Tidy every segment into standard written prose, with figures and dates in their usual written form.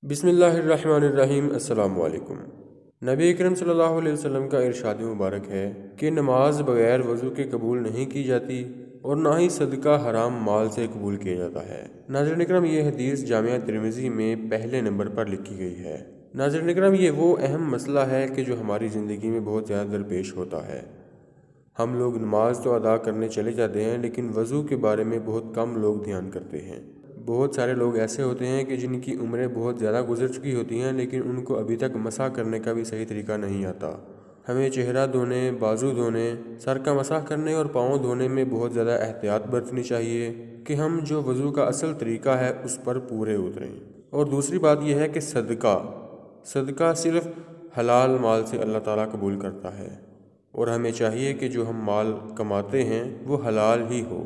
بسم اللہ الرحمن الرحیم۔ السلام علیکم۔ نبی اکرم صلی اللہ علیہ وسلم کا ارشاد مبارک ہے کہ نماز بغیر وضو کے قبول نہیں کی جاتی اور نہ ہی صدقہ حرام مال سے قبول کیا جاتا ہے۔ ناظرین اکرام، یہ حدیث جامعہ ترمذی میں پہلے نمبر پر لکھی گئی ہے۔ ناظرین اکرام، یہ وہ اہم مسئلہ ہے کہ جو ہماری زندگی میں بہت زیادہ درپیش ہوتا ہے۔ ہم لوگ نماز تو ادا کرنے چلے جاتے ہیں، لیکن وضو کے بارے میں بہت کم لوگ دھیان کرتے ہیں۔ بہت سارے لوگ ایسے ہوتے ہیں کہ جن کی عمریں بہت زیادہ گزر چکی ہوتی ہیں، لیکن ان کو ابھی تک مسح کرنے کا بھی صحیح طریقہ نہیں آتا۔ ہمیں چہرہ دھونے، بازو دھونے، سر کا مسح کرنے اور پاؤں دھونے میں بہت زیادہ احتیاط برتنی چاہیے کہ ہم جو وضو کا اصل طریقہ ہے اس پر پورے اتریں۔ اور دوسری بات یہ ہے کہ صدقہ صرف حلال مال سے اللہ تعالیٰ قبول کرتا ہے، اور ہمیں چاہیے کہ جو ہم مال کماتے ہیں وہ حلال ہی ہو،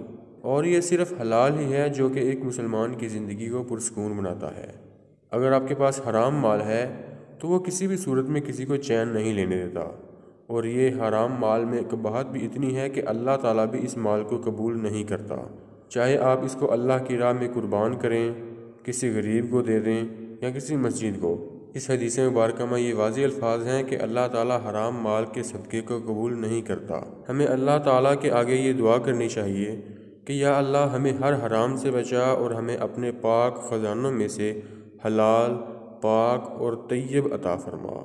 اور یہ صرف حلال ہی ہے جو کہ ایک مسلمان کی زندگی کو پرسکون بناتا ہے۔ اگر آپ کے پاس حرام مال ہے تو وہ کسی بھی صورت میں کسی کو چین نہیں لینے دیتا، اور یہ حرام مال میں قباحت بھی اتنی ہے کہ اللہ تعالیٰ بھی اس مال کو قبول نہیں کرتا۔ چاہے آپ اس کو اللہ کی راہ میں قربان کریں، کسی غریب کو دے دیں یا کسی مسجد کو۔ اس حدیث مبارکہ میں یہ واضح الفاظ ہیں کہ اللہ تعالیٰ حرام مال کے صدقے کو قبول نہیں کرتا۔ ہمیں اللہ تعالیٰ کے آگے یہ دعا کرنی چاہیے کہ یا اللہ ہمیں ہر حرام سے بچا اور ہمیں اپنے پاک خزانوں میں سے حلال، پاک اور طیب عطا فرما۔